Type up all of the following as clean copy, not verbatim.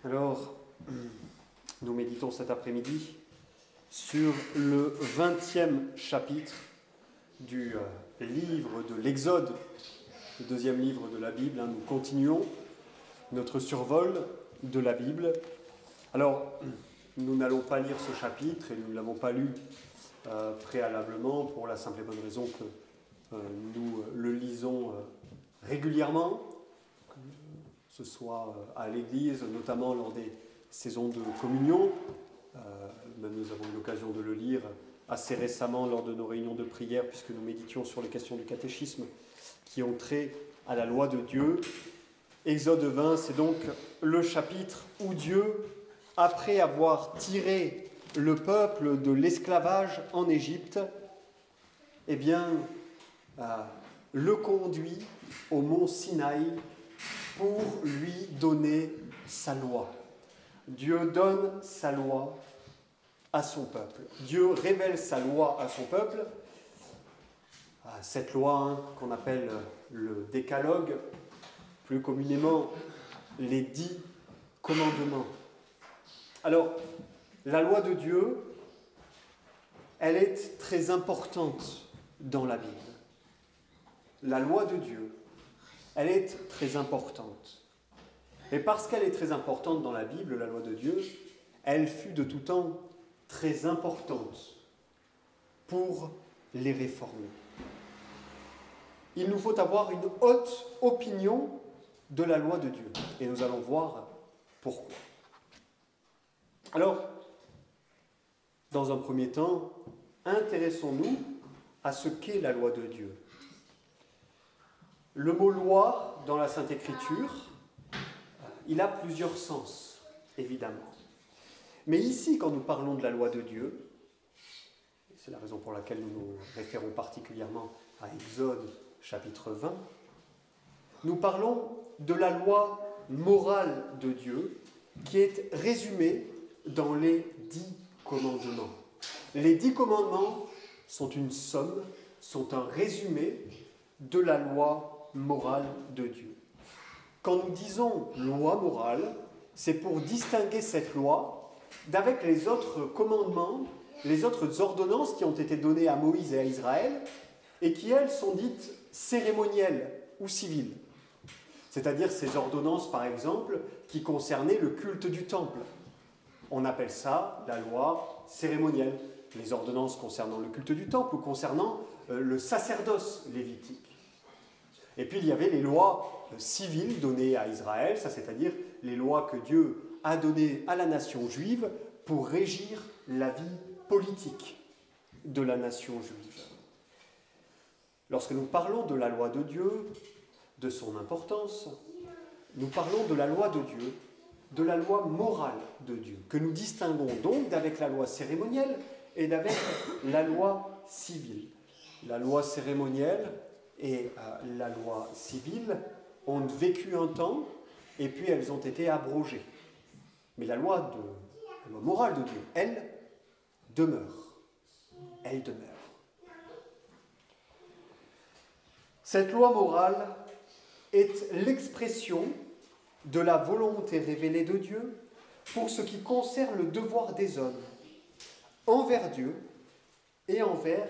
Alors, nous méditons cet après-midi sur le 20e chapitre du livre de l'Exode, le deuxième livre de la Bible. Nous continuons notre survol de la Bible. Alors, nous n'allons pas lire ce chapitre et nous ne l'avons pas lu préalablement pour la simple et bonne raison que nous le lisons régulièrement, que ce soit à l'église, notamment lors des saisons de communion. Même nous avons eu l'occasion de le lire assez récemment lors de nos réunions de prière, puisque nous méditions sur les questions du catéchisme qui ont trait à la loi de Dieu. Exode 20, c'est donc le chapitre où Dieu, après avoir tiré le peuple de l'esclavage en Égypte, le conduit au mont Sinaï pour lui donner sa loi. Dieu donne sa loi à son peuple. Dieu révèle sa loi à son peuple. Cette loi qu'on appelle le décalogue, plus communément les 10 commandements. Alors, la loi de Dieu, elle est très importante dans la Bible. La loi de Dieu, elle est très importante. Et parce qu'elle est très importante dans la Bible, la loi de Dieu, elle fut de tout temps très importante pour les réformés. Il nous faut avoir une haute opinion de la loi de Dieu. Et nous allons voir pourquoi. Alors, dans un premier temps, intéressons-nous à ce qu'est la loi de Dieu. Le mot loi dans la Sainte Écriture, il a plusieurs sens, évidemment. Mais ici, quand nous parlons de la loi de Dieu, et c'est la raison pour laquelle nous nous référons particulièrement à Exode chapitre 20, nous parlons de la loi morale de Dieu qui est résumée dans les 10 commandements. Les 10 commandements sont une somme, sont un résumé de la loi morale de Dieu. Quand nous disons loi morale, c'est pour distinguer cette loi d'avec les autres commandements, les autres ordonnances qui ont été données à Moïse et à Israël et qui, elles, sont dites cérémonielles ou civiles. C'est-à-dire ces ordonnances, par exemple, qui concernaient le culte du temple. On appelle ça la loi cérémonielle. Les ordonnances concernant le culte du temple ou concernant le sacerdoce lévitique. Et puis il y avait les lois civiles données à Israël, ça c'est-à-dire les lois que Dieu a données à la nation juive pour régir la vie politique de la nation juive. Lorsque nous parlons de la loi de Dieu, de son importance, nous parlons de la loi de Dieu, de la loi morale de Dieu, que nous distinguons donc d'avec la loi cérémonielle et d'avec la loi civile. La loi cérémonielle et la loi civile ont vécu un temps et puis elles ont été abrogées. Mais la loi morale de Dieu, elle demeure. Elle demeure. Cette loi morale est l'expression de la volonté révélée de Dieu pour ce qui concerne le devoir des hommes envers Dieu et envers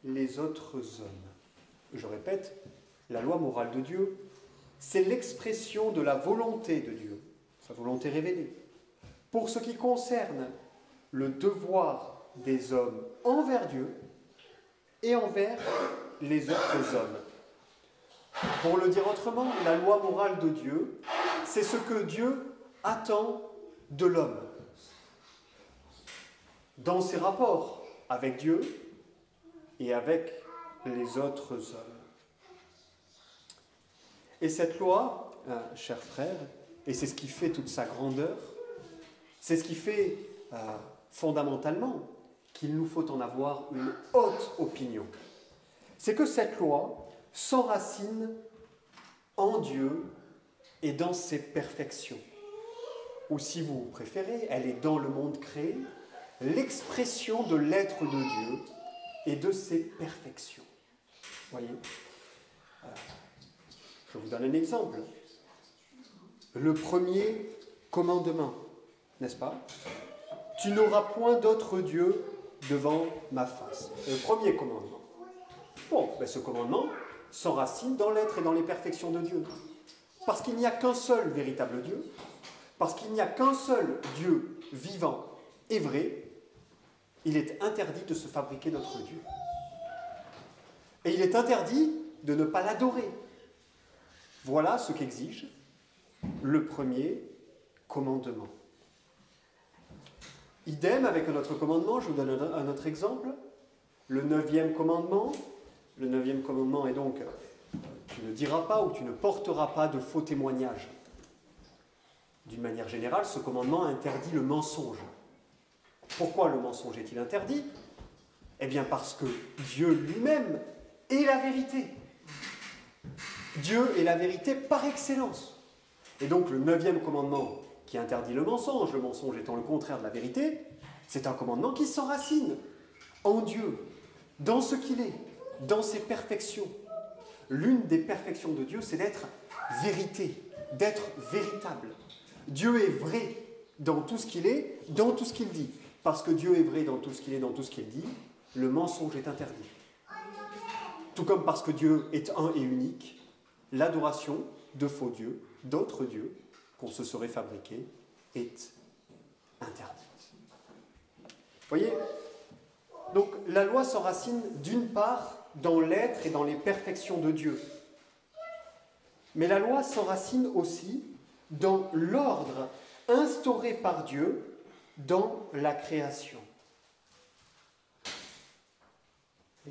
les autres hommes. Je répète, la loi morale de Dieu, c'est l'expression de la volonté de Dieu, sa volonté révélée, pour ce qui concerne le devoir des hommes envers Dieu et envers les autres hommes. Pour le dire autrement, la loi morale de Dieu, c'est ce que Dieu attend de l'homme dans ses rapports avec Dieu et avec les autres hommes. Et cette loi, chers frères, et c'est ce qui fait toute sa grandeur, c'est ce qui fait fondamentalement qu'il nous faut en avoir une haute opinion. C'est que cette loi s'enracine en Dieu et dans ses perfections. Ou si vous préférez, elle est dans le monde créé, l'expression de l'être de Dieu et de ses perfections. Voyez, je vous donne un exemple. Le premier commandement, n'est-ce pas? Tu n'auras point d'autre Dieu devant ma face. Le premier commandement. Bon, ben ce commandement s'enracine dans l'être et dans les perfections de Dieu. Parce qu'il n'y a qu'un seul véritable Dieu, parce qu'il n'y a qu'un seul Dieu vivant et vrai, il est interdit de se fabriquer notre Dieu. Et il est interdit de ne pas l'adorer. Voilà ce qu'exige le premier commandement. Idem avec un autre commandement, je vous donne un autre exemple. Le 9e commandement. Le 9e commandement est donc tu ne diras pas ou tu ne porteras pas de faux témoignages. D'une manière générale, ce commandement interdit le mensonge. Pourquoi le mensonge est-il interdit? Eh bien parce que Dieu lui-même est la vérité. Dieu est la vérité par excellence. Et donc le 9e commandement qui interdit le mensonge étant le contraire de la vérité, c'est un commandement qui s'enracine en Dieu, dans ce qu'il est, dans ses perfections. L'une des perfections de Dieu, c'est d'être vérité, d'être véritable. Dieu est vrai dans tout ce qu'il est, dans tout ce qu'il dit. Parce que Dieu est vrai dans tout ce qu'il est, dans tout ce qu'il dit, le mensonge est interdit. Tout comme parce que Dieu est un et unique, l'adoration de faux dieux, d'autres dieux, qu'on se serait fabriqués, est interdite. Vous voyez? Donc la loi s'enracine d'une part dans l'être et dans les perfections de Dieu. Mais la loi s'enracine aussi dans l'ordre instauré par Dieu dans la création.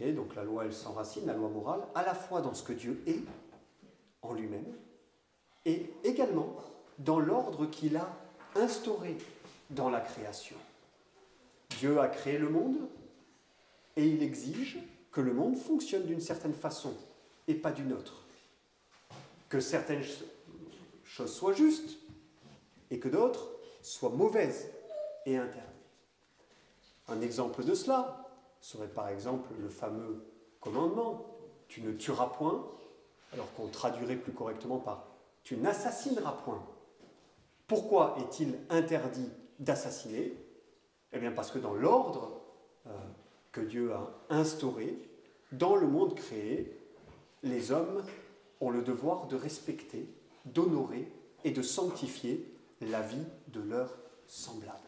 Et donc la loi, elle s'enracine, la loi morale, à la fois dans ce que Dieu est en lui-même et également dans l'ordre qu'il a instauré dans la création. Dieu a créé le monde et il exige que le monde fonctionne d'une certaine façon et pas d'une autre. Que certaines choses soient justes et que d'autres soient mauvaises et interdites. Un exemple de cela serait par exemple le fameux commandement « Tu ne tueras point », alors qu'on traduirait plus correctement par « Tu n'assassineras point ». Pourquoi est-il interdit d'assassiner? Eh bien parce que dans l'ordre que Dieu a instauré, dans le monde créé, les hommes ont le devoir de respecter, d'honorer et de sanctifier la vie de leurs semblables.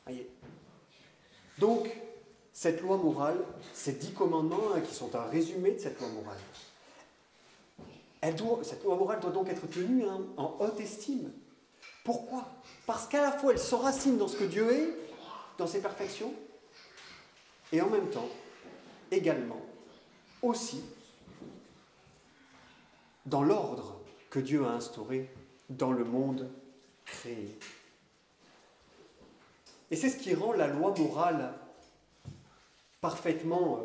Voyez. Donc, cette loi morale, ces 10 commandements qui sont un résumé de cette loi morale, cette loi morale doit donc être tenue en haute estime. Pourquoi? Parce qu'à la fois elle s'enracine dans ce que Dieu est, dans ses perfections, et en même temps, également, aussi, dans l'ordre que Dieu a instauré dans le monde créé. Et c'est ce qui rend la loi morale parfaitement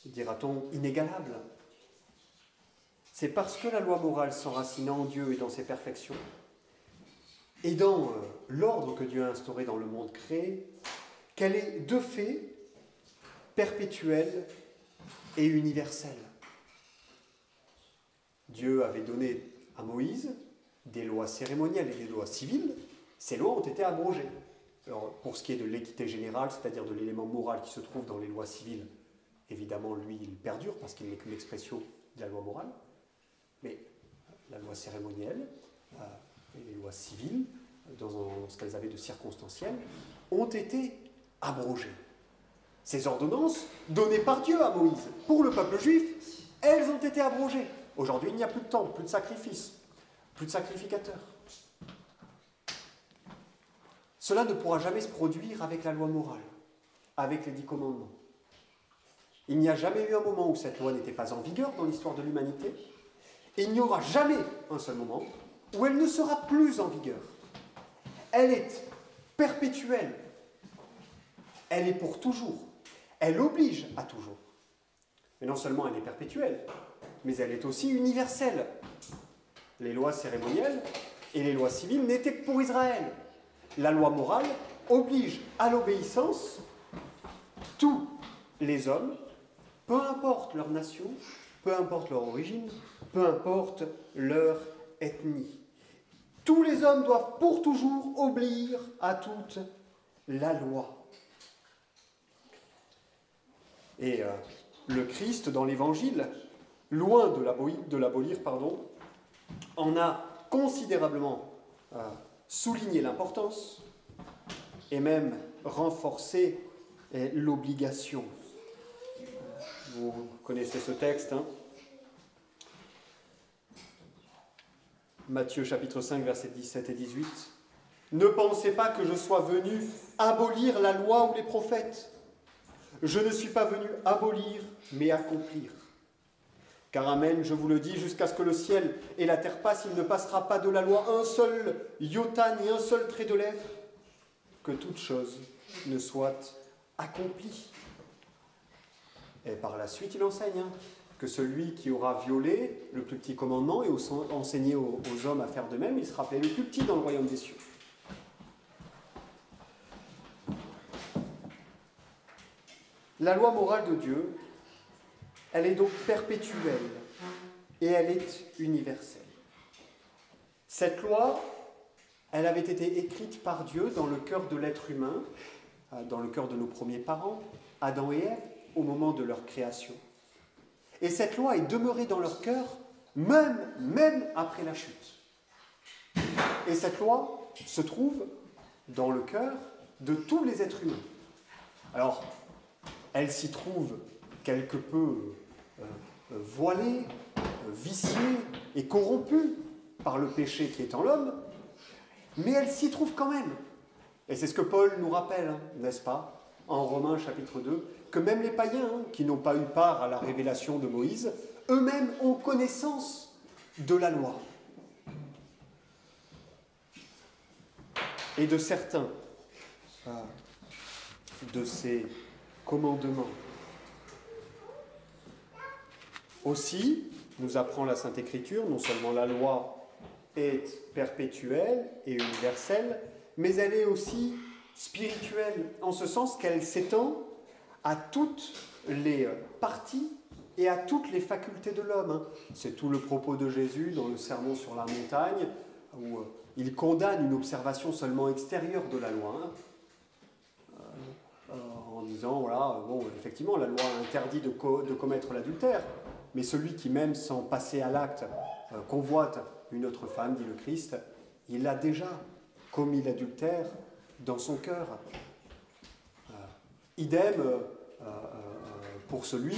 dira-t-on, inégalable. C'est parce que la loi morale s'enracine en Dieu et dans ses perfections, et dans l'ordre que Dieu a instauré dans le monde créé, qu'elle est de fait perpétuelle et universelle. Dieu avait donné à Moïse des lois cérémonielles et des lois civiles. Ces lois ont été abrogées. Alors, pour ce qui est de l'équité générale, c'est-à-dire de l'élément moral qui se trouve dans les lois civiles, évidemment, lui, il perdure parce qu'il n'est qu'une expression de la loi morale. Mais la loi cérémonielle et les lois civiles, dans ce qu'elles avaient de circonstanciel, ont été abrogées. Ces ordonnances, données par Dieu à Moïse pour le peuple juif, elles ont été abrogées. Aujourd'hui, il n'y a plus de temple, plus de sacrifices, plus de sacrificateurs. Cela ne pourra jamais se produire avec la loi morale, avec les 10 commandements. Il n'y a jamais eu un moment où cette loi n'était pas en vigueur dans l'histoire de l'humanité, et il n'y aura jamais un seul moment où elle ne sera plus en vigueur. Elle est perpétuelle, elle est pour toujours, elle oblige à toujours. Mais non seulement elle est perpétuelle, mais elle est aussi universelle. Les lois cérémonielles et les lois civiles n'étaient que pour Israël. La loi morale oblige à l'obéissance tous les hommes peu importe leur nation, peu importe leur origine, peu importe leur ethnie. Tous les hommes doivent pour toujours obéir à toute la loi. Et le Christ, dans l'Évangile, loin de l'abolir, en a considérablement souligné l'importance et même renforcé l'obligation. Vous connaissez ce texte, hein? Matthieu chapitre 5, versets 17 et 18. « Ne pensez pas que je sois venu abolir la loi ou les prophètes. Je ne suis pas venu abolir, mais accomplir. Car amen, je vous le dis, jusqu'à ce que le ciel et la terre passent, il ne passera pas de la loi un seul iota ni un seul trait de lettre, que toute chose ne soit accomplie. » Et par la suite, il enseigne que celui qui aura violé le plus petit commandement et enseigné aux hommes à faire de même, il sera appelé le plus petit dans le royaume des cieux. La loi morale de Dieu, elle est donc perpétuelle et elle est universelle. Cette loi, elle avait été écrite par Dieu dans le cœur de l'être humain, dans le cœur de nos premiers parents, Adam et Ève, au moment de leur création. Et cette loi est demeurée dans leur cœur même après la chute. Et cette loi se trouve dans le cœur de tous les êtres humains. Alors, elle s'y trouve quelque peu voilée, viciée et corrompue par le péché qui est en l'homme, mais elle s'y trouve quand même. Et c'est ce que Paul nous rappelle, n'est-ce pas, en Romains chapitre 2, que même les païens, qui n'ont pas eu part à la révélation de Moïse, eux-mêmes ont connaissance de la loi. Et de certains de ces commandements. Aussi, nous apprend la Sainte Écriture, non seulement la loi est perpétuelle et universelle, mais elle est aussi spirituelle, en ce sens qu'elle s'étend à toutes les parties et à toutes les facultés de l'homme. C'est tout le propos de Jésus dans le Sermon sur la montagne, où il condamne une observation seulement extérieure de la loi, en disant, voilà, bon, effectivement, la loi interdit de commettre l'adultère, mais celui qui, même sans passer à l'acte, convoite une autre femme, dit le Christ, il a déjà commis l'adultère dans son cœur. Idem pour celui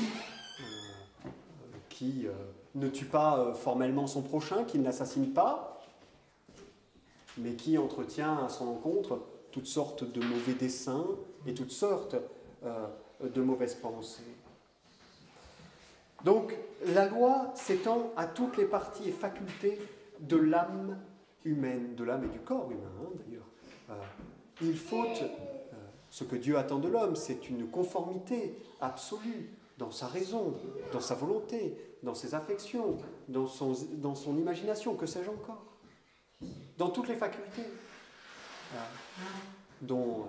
qui ne tue pas formellement son prochain, qui ne l'assassine pas, mais qui entretient à son encontre toutes sortes de mauvais desseins et toutes sortes de mauvaises pensées. Donc, la loi s'étend à toutes les parties et facultés de l'âme humaine, de l'âme et du corps humain, d'ailleurs. Il faut, ce que Dieu attend de l'homme, c'est une conformité absolue dans sa raison, dans sa volonté, dans ses affections, dans son imagination, que sais-je encore, dans toutes les facultés dont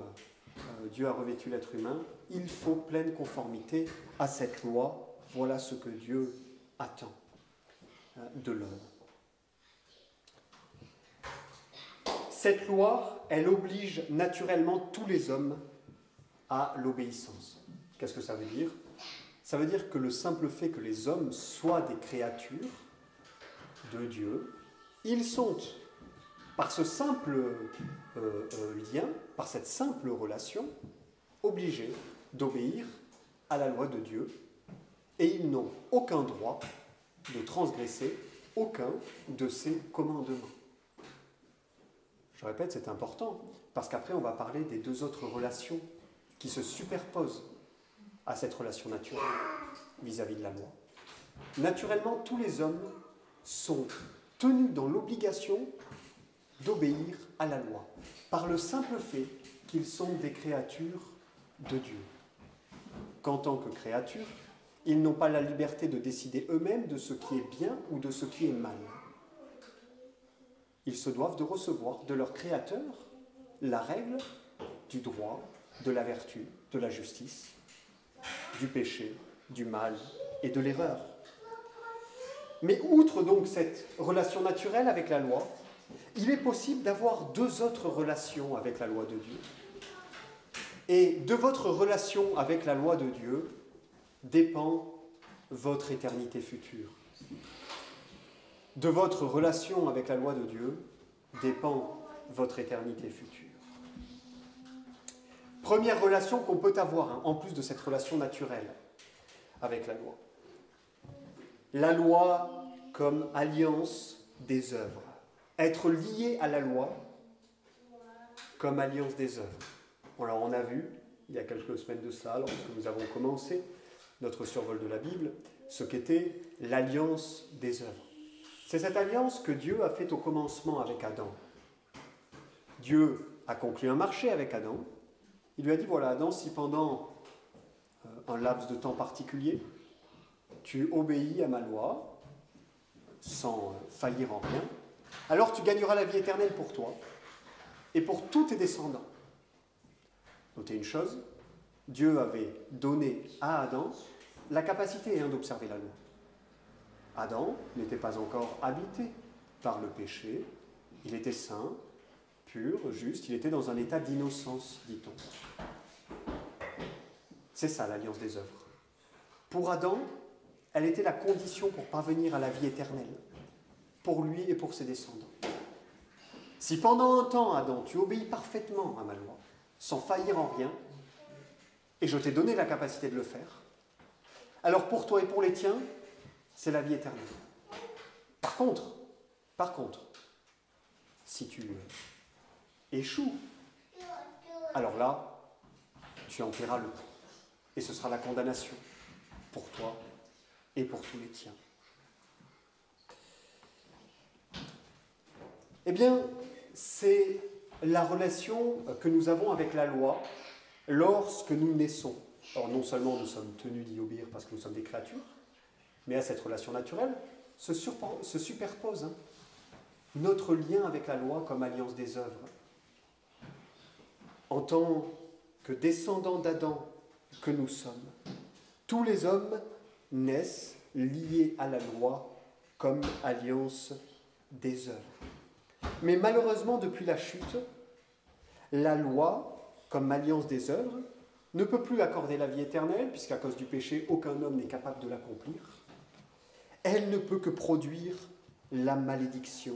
Dieu a revêtu l'être humain. Il faut pleine conformité à cette loi. Voilà ce que Dieu attend de l'homme. Cette loi, elle oblige naturellement tous les hommes à l'obéissance. Qu'est-ce que ça veut dire ? Ça veut dire que le simple fait que les hommes soient des créatures de Dieu, ils sont, par ce simple lien, par cette simple relation, obligés d'obéir à la loi de Dieu, et ils n'ont aucun droit de transgresser aucun de ses commandements. Je répète, c'est important, parce qu'après on va parler des deux autres relations qui se superposent à cette relation naturelle vis-à-vis de la loi. Naturellement, tous les hommes sont tenus dans l'obligation d'obéir à la loi, par le simple fait qu'ils sont des créatures de Dieu. Qu'en tant que créatures, ils n'ont pas la liberté de décider eux-mêmes de ce qui est bien ou de ce qui est mal. Ils se doivent de recevoir de leur Créateur la règle du droit, de la vertu, de la justice, du péché, du mal et de l'erreur. Mais outre donc cette relation naturelle avec la loi, il est possible d'avoir deux autres relations avec la loi de Dieu. Et de votre relation avec la loi de Dieu dépend votre éternité future. De votre relation avec la loi de Dieu dépend votre éternité future. Première relation qu'on peut avoir, en plus de cette relation naturelle avec la loi. La loi comme alliance des œuvres. Être lié à la loi comme alliance des œuvres. Alors on a vu, il y a quelques semaines de cela, lorsque nous avons commencé notre survol de la Bible, ce qu'était l'alliance des œuvres. C'est cette alliance que Dieu a faite au commencement avec Adam. Dieu a conclu un marché avec Adam. Il lui a dit, voilà Adam, si pendant un laps de temps particulier, tu obéis à ma loi, sans faillir en rien, alors tu gagneras la vie éternelle pour toi et pour tous tes descendants. Notez une chose, Dieu avait donné à Adam la capacité d'observer la loi. Adam n'était pas encore habité par le péché, il était saint, pur, juste, il était dans un état d'innocence, dit-on. C'est ça l'alliance des œuvres. Pour Adam, elle était la condition pour parvenir à la vie éternelle, pour lui et pour ses descendants. Si pendant un temps, Adam, tu obéis parfaitement à ma loi, sans faillir en rien, et je t'ai donné la capacité de le faire, alors pour toi et pour les tiens, c'est la vie éternelle. Par contre, si tu échoues, alors là, tu en paieras le prix. Et ce sera la condamnation pour toi et pour tous les tiens. Eh bien, c'est la relation que nous avons avec la loi lorsque nous naissons. Alors non seulement nous sommes tenus d'y obéir parce que nous sommes des créatures, mais à cette relation naturelle se superpose notre lien avec la loi comme alliance des œuvres. En tant que descendants d'Adam que nous sommes, tous les hommes naissent liés à la loi comme alliance des œuvres. Mais malheureusement, depuis la chute, la loi, comme alliance des œuvres, ne peut plus accorder la vie éternelle, puisqu'à cause du péché, aucun homme n'est capable de l'accomplir. Elle ne peut que produire la malédiction.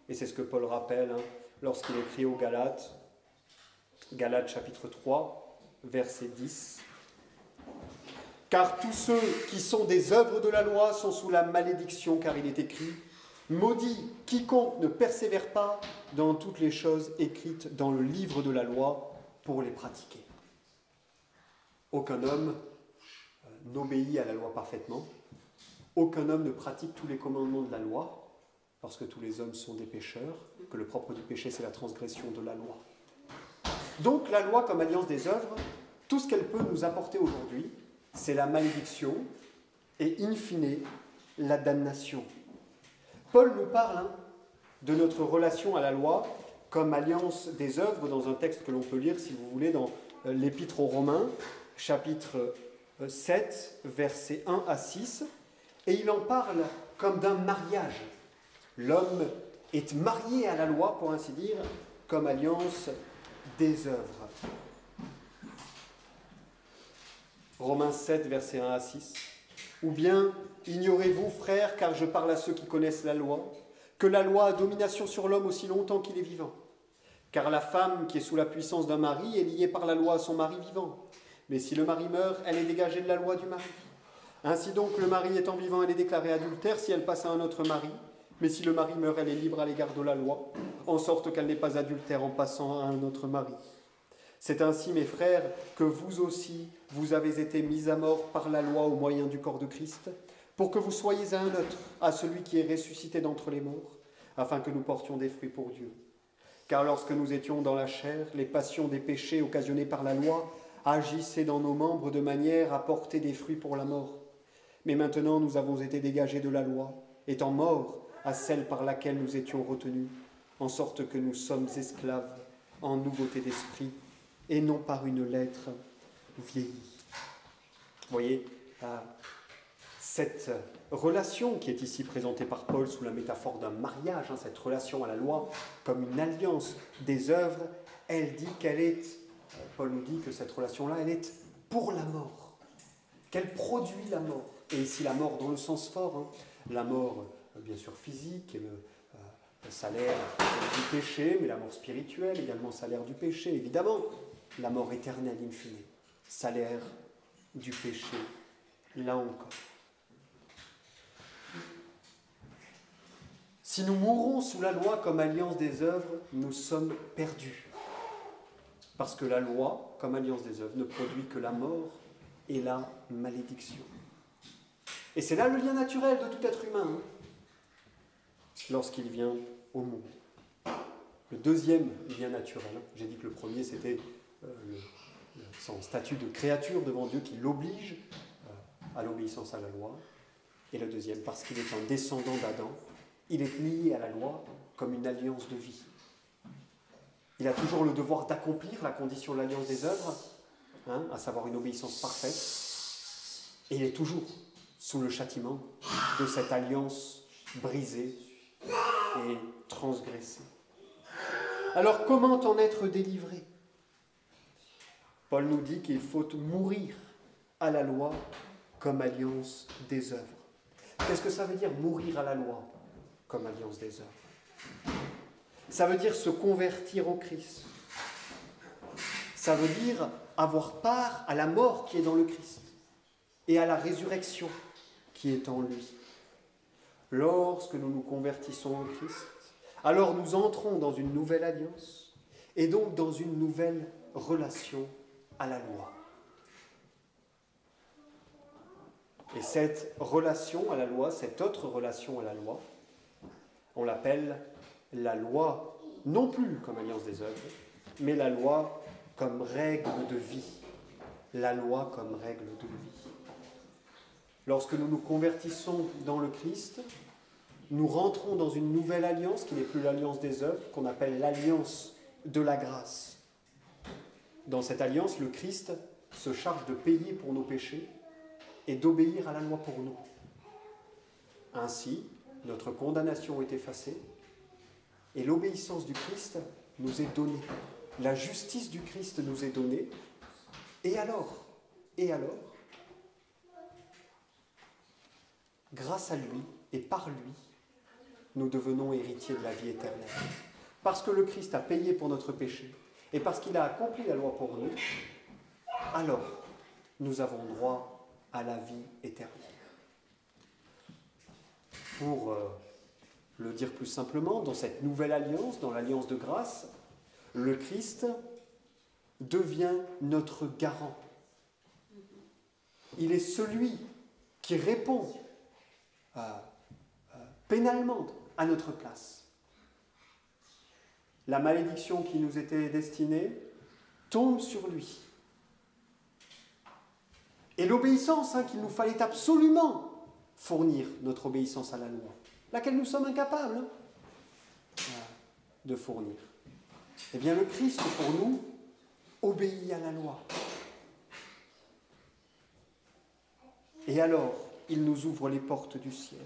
Et c'est ce que Paul rappelle lorsqu'il écrit aux Galates, Galates chapitre 3, verset 10. « Car tous ceux qui sont des œuvres de la loi sont sous la malédiction, car il est écrit « Maudit quiconque ne persévère pas dans toutes les choses écrites dans le livre de la loi pour les pratiquer. » Aucun homme n'obéit à la loi parfaitement. Aucun homme ne pratique tous les commandements de la loi, parce que tous les hommes sont des pécheurs, que le propre du péché, c'est la transgression de la loi. Donc la loi comme alliance des œuvres, tout ce qu'elle peut nous apporter aujourd'hui, c'est la malédiction et, in fine, la damnation. Paul nous parle de notre relation à la loi comme alliance des œuvres dans un texte que l'on peut lire, si vous voulez, dans l'Épître aux Romains, chapitre 7, versets 1 à 6, et il en parle comme d'un mariage. L'homme est marié à la loi, pour ainsi dire, comme alliance des œuvres. Romains 7, versets 1 à 6. Ou bien, ignorez-vous, frères, car je parle à ceux qui connaissent la loi, que la loi a domination sur l'homme aussi longtemps qu'il est vivant. Car la femme qui est sous la puissance d'un mari est liée par la loi à son mari vivant. Mais si le mari meurt, elle est dégagée de la loi du mari. Ainsi donc, le mari étant vivant, elle est déclarée adultère si elle passe à un autre mari. Mais si le mari meurt, elle est libre à l'égard de la loi, en sorte qu'elle n'est pas adultère en passant à un autre mari. C'est ainsi, mes frères, que vous aussi, vous avez été mis à mort par la loi au moyen du corps de Christ, pour que vous soyez à un autre, à celui qui est ressuscité d'entre les morts, afin que nous portions des fruits pour Dieu. Car lorsque nous étions dans la chair, les passions des péchés occasionnés par la loi agissaient dans nos membres de manière à porter des fruits pour la mort. Mais maintenant, nous avons été dégagés de la loi, étant morts à celle par laquelle nous étions retenus, en sorte que nous sommes esclaves en nouveauté d'esprit, et non par une lettre vieillie. Vous voyez, cette relation qui est ici présentée par Paul sous la métaphore d'un mariage, cette relation à la loi comme une alliance des œuvres, elle dit qu'elle est, Paul nous dit que cette relation-là, elle est pour la mort, qu'elle produit la mort. Et ici la mort dans le sens fort, la mort bien sûr physique, et le salaire du péché, mais la mort spirituelle, également salaire du péché, évidemment, la mort éternelle in fine, salaire du péché, là encore. Si nous mourons sous la loi comme alliance des œuvres, nous sommes perdus. Parce que la loi, comme alliance des œuvres, ne produit que la mort et la malédiction. Et c'est là le lien naturel de tout être humain, lorsqu'il vient au monde. Le deuxième lien naturel, j'ai dit que le premier c'était son statut de créature devant Dieu qui l'oblige à l'obéissance à la loi. Et le deuxième, parce qu'il est un descendant d'Adam, il est lié à la loi comme une alliance de vie. Il a toujours le devoir d'accomplir la condition de l'alliance des œuvres, à savoir une obéissance parfaite, et il est toujours sous le châtiment de cette alliance brisée et transgressée. Alors comment en être délivré ? Paul nous dit qu'il faut mourir à la loi comme alliance des œuvres. Qu'est-ce que ça veut dire mourir à la loi comme alliance des œuvres ? Ça veut dire se convertir au Christ. Ça veut dire avoir part à la mort qui est dans le Christ et à la résurrection qui est en lui. Lorsque nous nous convertissons au Christ, alors nous entrons dans une nouvelle alliance et donc dans une nouvelle relation à la loi. Et cette relation à la loi, cette autre relation à la loi, on l'appelle la loi, non plus comme alliance des œuvres, mais la loi comme règle de vie. La loi comme règle de vie. Lorsque nous nous convertissons dans le Christ, nous rentrons dans une nouvelle alliance qui n'est plus l'alliance des œuvres, qu'on appelle l'alliance de la grâce. Dans cette alliance, le Christ se charge de payer pour nos péchés et d'obéir à la loi pour nous. Ainsi, notre condamnation est effacée et l'obéissance du Christ nous est donnée. La justice du Christ nous est donnée. Et alors, grâce à lui et par lui, nous devenons héritiers de la vie éternelle. Parce que le Christ a payé pour notre péché et parce qu'il a accompli la loi pour nous, alors nous avons droit à la vie éternelle. Pour le dire plus simplement, dans cette nouvelle alliance, dans l'alliance de grâce, le Christ devient notre garant. Il est celui qui répond pénalement à notre place. La malédiction qui nous était destinée tombe sur lui. Et l'obéissance qu'il nous fallait absolument fournir, notre obéissance à la loi, laquelle nous sommes incapables de fournir. Eh bien, le Christ, pour nous, obéit à la loi. Et alors, il nous ouvre les portes du ciel.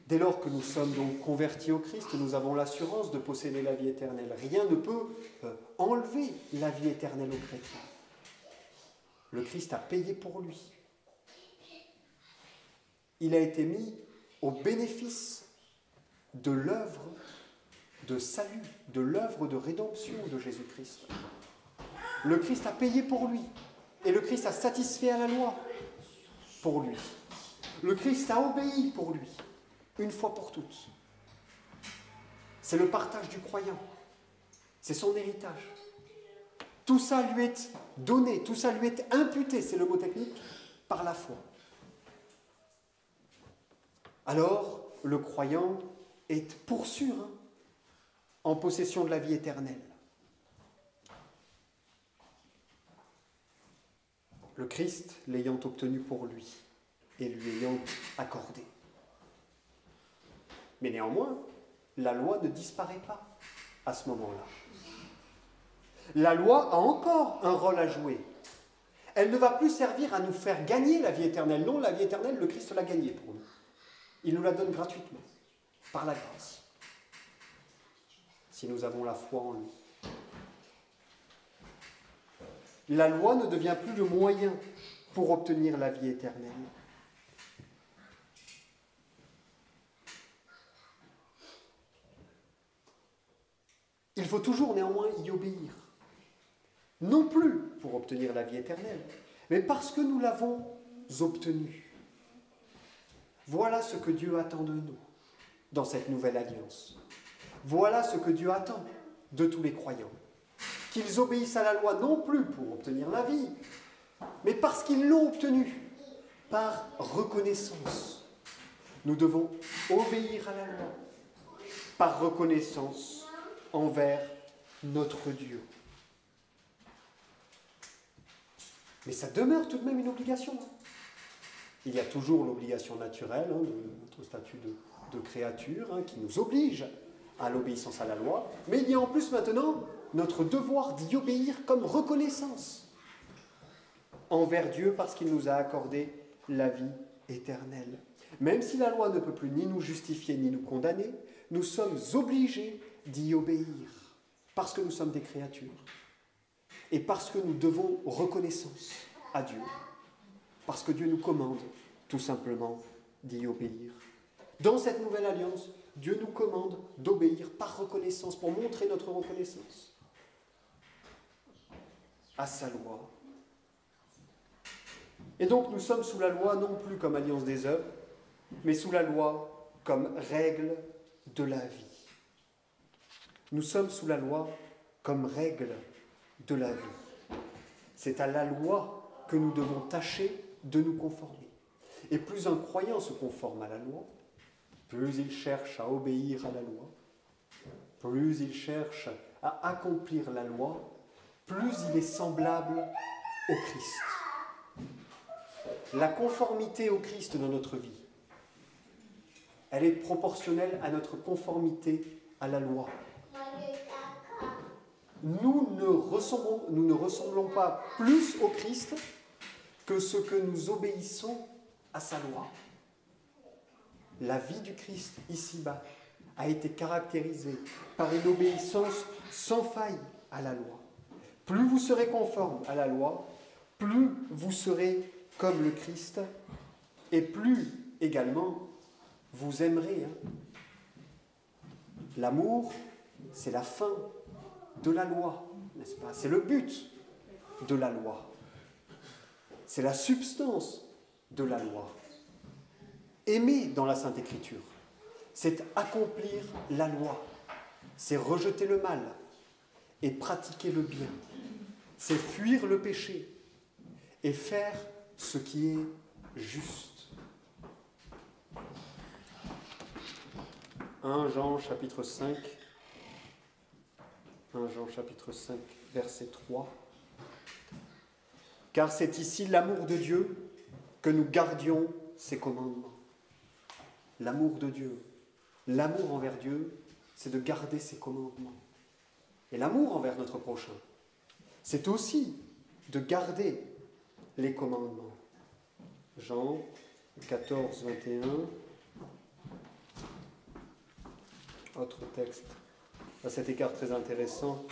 Dès lors que nous sommes donc convertis au Christ, nous avons l'assurance de posséder la vie éternelle. Rien ne peut enlever la vie éternelle aux chrétiens. Le Christ a payé pour lui. Il a été mis au bénéfice de l'œuvre de salut, de l'œuvre de rédemption de Jésus-Christ. Le Christ a payé pour lui. Et le Christ a satisfait à la loi pour lui. Le Christ a obéi pour lui, une fois pour toutes. C'est le partage du croyant. C'est son héritage. Tout ça lui est donné, tout ça lui est imputé, c'est le mot technique, par la foi. Alors, le croyant est pour sûr en possession de la vie éternelle. Le Christ l'ayant obtenu pour lui et lui ayant accordé. Mais néanmoins, la loi ne disparaît pas à ce moment-là. La loi a encore un rôle à jouer. Elle ne va plus servir à nous faire gagner la vie éternelle. Non, la vie éternelle, le Christ l'a gagnée pour nous. Il nous la donne gratuitement, par la grâce, si nous avons la foi en lui. La loi ne devient plus le moyen pour obtenir la vie éternelle. Il faut toujours néanmoins y obéir. Non plus pour obtenir la vie éternelle, mais parce que nous l'avons obtenue. Voilà ce que Dieu attend de nous dans cette nouvelle alliance. Voilà ce que Dieu attend de tous les croyants. Qu'ils obéissent à la loi non plus pour obtenir la vie, mais parce qu'ils l'ont obtenue par reconnaissance. Nous devons obéir à la loi par reconnaissance envers notre Dieu. Mais ça demeure tout de même une obligation. Il y a toujours l'obligation naturelle de notre statut de créature qui nous oblige à l'obéissance à la loi, mais il y a en plus maintenant notre devoir d'y obéir comme reconnaissance envers Dieu parce qu'il nous a accordé la vie éternelle. Même si la loi ne peut plus ni nous justifier ni nous condamner, nous sommes obligés d'y obéir parce que nous sommes des créatures et parce que nous devons reconnaissance à Dieu, parce que Dieu nous commande tout simplement d'y obéir. Dans cette nouvelle alliance, Dieu nous commande d'obéir par reconnaissance, pour montrer notre reconnaissance à sa loi. Et donc nous sommes sous la loi non plus comme alliance des œuvres, mais sous la loi comme règle de la vie. Nous sommes sous la loi comme règle de la vie. C'est à la loi que nous devons tâcher de nous conformer. Et plus un croyant se conforme à la loi, plus il cherche à obéir à la loi, plus il cherche à accomplir la loi, plus il est semblable au Christ. La conformité au Christ dans notre vie, elle est proportionnelle à notre conformité à la loi. Nous ne ressemblons pas plus au Christ que ce que nous obéissons à sa loi. La vie du Christ ici-bas a été caractérisée par une obéissance sans faille à la loi. Plus vous serez conforme à la loi, plus vous serez comme le Christ et plus également vous aimerez. L'amour, c'est la fin de la loi, n'est-ce pas? C'est le but de la loi. C'est la substance de la loi. Aimer dans la Sainte Écriture, c'est accomplir la loi, c'est rejeter le mal et pratiquer le bien, c'est fuir le péché et faire ce qui est juste. 1 Jean chapitre 5, verset 3. Car c'est ici l'amour de Dieu que nous gardions ses commandements. L'amour de Dieu, l'amour envers Dieu, c'est de garder ses commandements. Et l'amour envers notre prochain, c'est aussi de garder les commandements. Jean 14, 21. Autre texte, à cet égard très intéressant.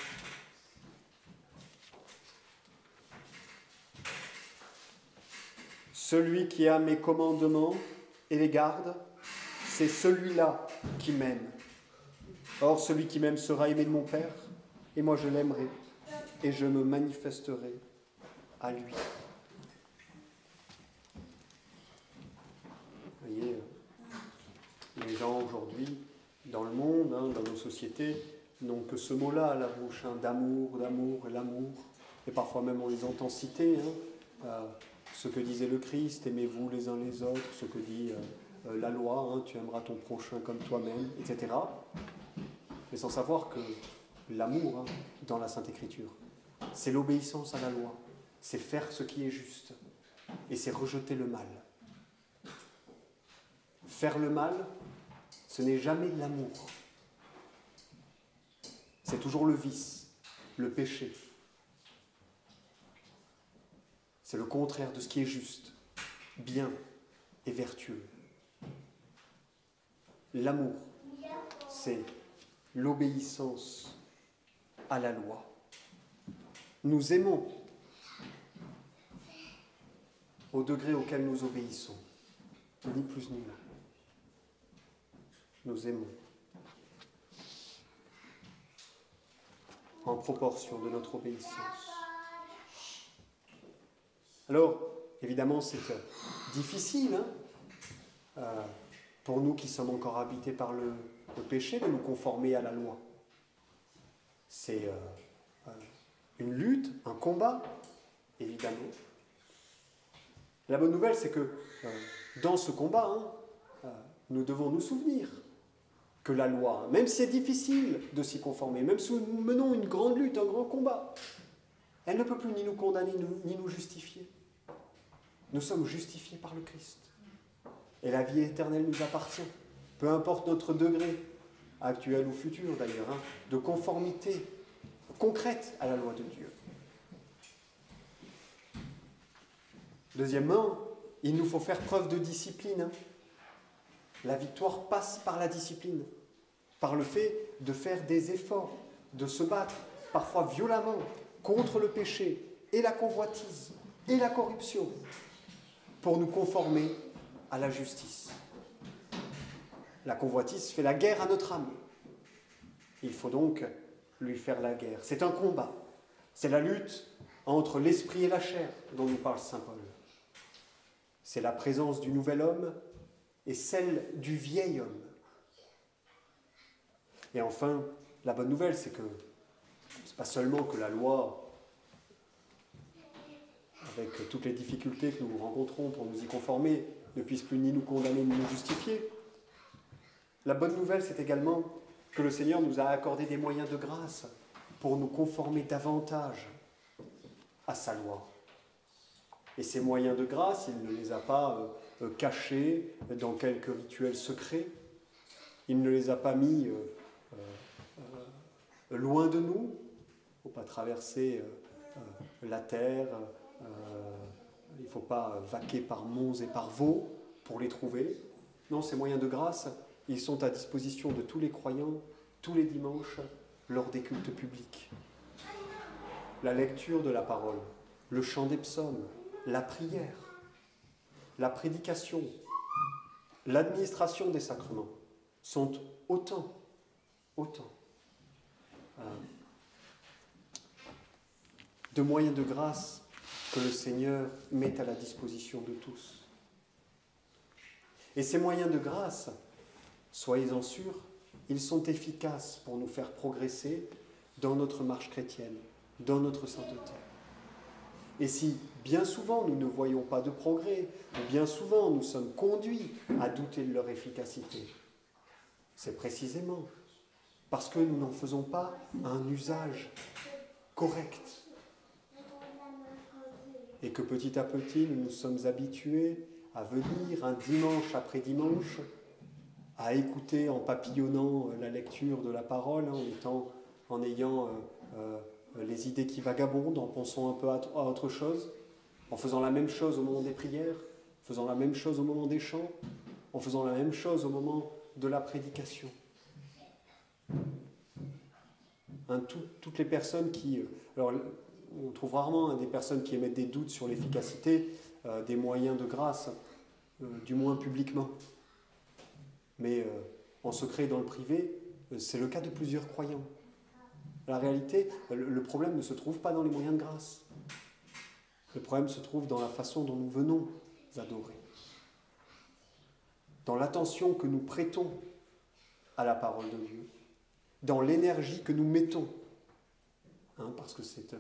Celui qui a mes commandements et les garde, c'est celui-là qui m'aime. Or, celui qui m'aime sera aimé de mon Père, et moi je l'aimerai, et je me manifesterai à lui. Vous voyez, les gens aujourd'hui, dans le monde, dans nos sociétés, n'ont que ce mot-là à la bouche, d'amour, et l'amour. Et parfois même on les entend citer, ce que disait le Christ, aimez-vous les uns les autres, ce que dit la loi, tu aimeras ton prochain comme toi-même, etc. Mais sans savoir que l'amour, dans la Sainte Écriture, c'est l'obéissance à la loi, c'est faire ce qui est juste, et c'est rejeter le mal. Faire le mal, ce n'est jamais l'amour. C'est toujours le vice, le péché, C'est le contraire de ce qui est juste, bien et vertueux. L'amour, c'est l'obéissance à la loi. Nous aimons au degré auquel nous obéissons, ni plus ni moins. Nous aimons en proportion de notre obéissance. Alors, évidemment, c'est difficile pour nous qui sommes encore habités par le péché de nous conformer à la loi. C'est une lutte, un combat, évidemment. La bonne nouvelle, c'est que dans ce combat, nous devons nous souvenir que la loi, même si c'est difficile de s'y conformer, même si nous menons une grande lutte, un grand combat, elle ne peut plus ni nous condamner, ni nous justifier. Nous sommes justifiés par le Christ. Et la vie éternelle nous appartient. Peu importe notre degré, actuel ou futur d'ailleurs, de conformité concrète à la loi de Dieu. Deuxièmement, il nous faut faire preuve de discipline. La victoire passe par la discipline, par le fait de faire des efforts, de se battre, parfois violemment, contre le péché et la convoitise et la corruption, pour nous conformer à la justice. La convoitise fait la guerre à notre âme. Il faut donc lui faire la guerre. C'est un combat. C'est la lutte entre l'esprit et la chair dont nous parle saint Paul. C'est la présence du nouvel homme et celle du vieil homme. Et enfin, la bonne nouvelle, c'est que ce n'est pas seulement que la loi, avec toutes les difficultés que nous rencontrons pour nous y conformer, ne puisse plus ni nous condamner ni nous justifier. La bonne nouvelle, c'est également que le Seigneur nous a accordé des moyens de grâce pour nous conformer davantage à sa loi. Et ces moyens de grâce, il ne les a pas cachés dans quelques rituels secrets. Il ne les a pas mis loin de nous. Il ne faut pas traverser la terre. Il ne faut pas vaquer par monts et par vaux pour les trouver. Non, ces moyens de grâce, ils sont à disposition de tous les croyants, tous les dimanches, lors des cultes publics. La lecture de la parole, le chant des psaumes, la prière, la prédication, l'administration des sacrements sont autant de moyens de grâce que le Seigneur met à la disposition de tous. Et ces moyens de grâce, soyez-en sûrs, ils sont efficaces pour nous faire progresser dans notre marche chrétienne, dans notre sainteté. Et si bien souvent nous ne voyons pas de progrès, ou bien souvent nous sommes conduits à douter de leur efficacité, c'est précisément parce que nous n'en faisons pas un usage correct. Et que petit à petit nous nous sommes habitués à venir un dimanche après dimanche, à écouter en papillonnant la lecture de la parole, en ayant les idées qui vagabondent, en pensant un peu à autre chose, en faisant la même chose au moment des prières, en faisant la même chose au moment des chants, en faisant la même chose au moment de la prédication. Toutes les personnes qui... Alors, on trouve rarement des personnes qui émettent des doutes sur l'efficacité des moyens de grâce, du moins publiquement. Mais en secret, dans le privé, c'est le cas de plusieurs croyants. La réalité, le problème ne se trouve pas dans les moyens de grâce. Le problème se trouve dans la façon dont nous venons adorer. Dans l'attention que nous prêtons à la parole de Dieu. Dans l'énergie que nous mettons. Parce que c'est...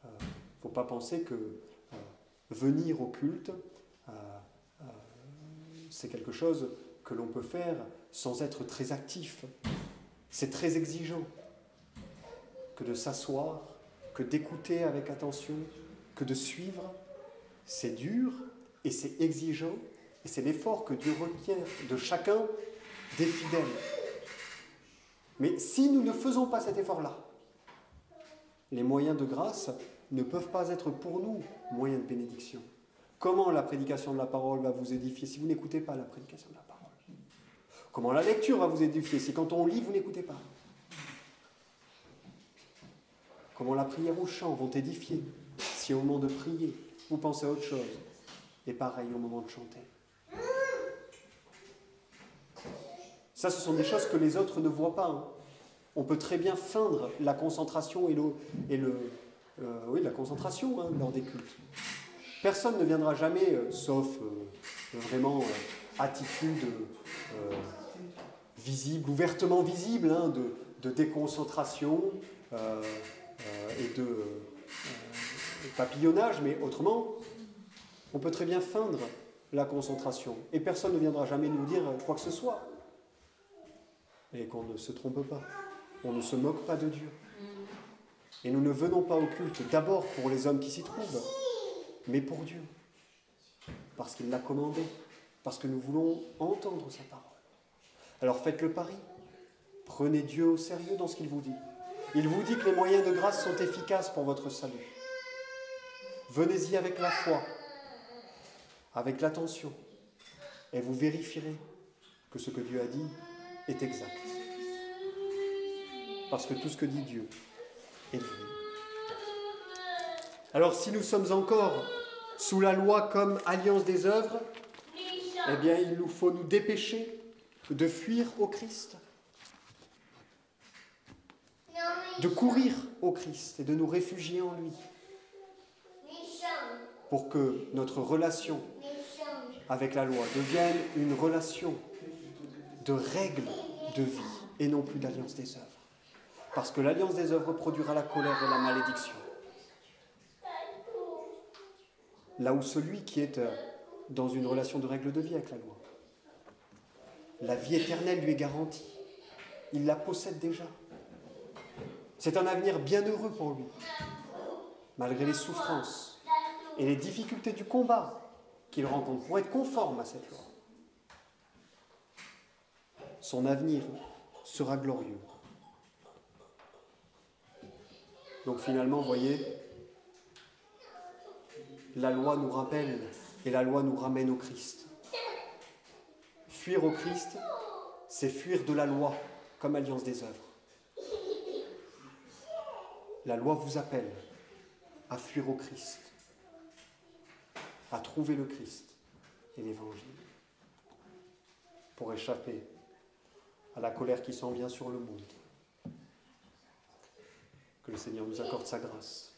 Il ne faut pas penser que venir au culte, c'est quelque chose que l'on peut faire sans être très actif. C'est très exigeant que de s'asseoir, que d'écouter avec attention, que de suivre. C'est dur et c'est exigeant et c'est l'effort que Dieu requiert de chacun des fidèles. Mais si nous ne faisons pas cet effort-là, les moyens de grâce ne peuvent pas être pour nous moyen de bénédiction. Comment la prédication de la parole va vous édifier si vous n'écoutez pas la prédication de la parole? Comment la lecture va vous édifier si quand on lit, vous n'écoutez pas? Comment la prière ou chant vont édifier si au moment de prier, vous pensez à autre chose? Et pareil au moment de chanter. Ça, ce sont des choses que les autres ne voient pas. Hein. On peut très bien feindre la concentration la concentration lors des cultes. Personne ne viendra jamais, sauf vraiment attitude visible, ouvertement visible, de déconcentration et de papillonnage, mais autrement, on peut très bien feindre la concentration. Et personne ne viendra jamais nous dire quoi que ce soit. Et qu'on ne se trompe pas. On ne se moque pas de Dieu. Et nous ne venons pas au culte d'abord pour les hommes qui s'y trouvent, mais pour Dieu. Parce qu'il l'a commandé. Parce que nous voulons entendre sa parole. Alors faites le pari. Prenez Dieu au sérieux dans ce qu'il vous dit. Il vous dit que les moyens de grâce sont efficaces pour votre salut. Venez-y avec la foi, avec l'attention, et vous vérifierez que ce que Dieu a dit est exact. Parce que tout ce que dit Dieu est vrai. Alors si nous sommes encore sous la loi comme alliance des œuvres, eh bien il nous faut nous dépêcher de fuir au Christ, de courir au Christ et de nous réfugier en lui, pour que notre relation avec la loi devienne une relation de règles de vie et non plus d'alliance des œuvres. Parce que l'alliance des œuvres produira la colère et la malédiction. Là où celui qui est dans une relation de règles de vie avec la loi, la vie éternelle lui est garantie. Il la possède déjà. C'est un avenir bienheureux pour lui, malgré les souffrances et les difficultés du combat qu'il rencontre pour être conforme à cette loi. Son avenir sera glorieux. Donc finalement, vous voyez, la loi nous rappelle et la loi nous ramène au Christ. Fuir au Christ, c'est fuir de la loi comme alliance des œuvres. La loi vous appelle à fuir au Christ, à trouver le Christ et l'Évangile, pour échapper à la colère qui s'en vient sur le monde. Que le Seigneur nous accorde sa grâce.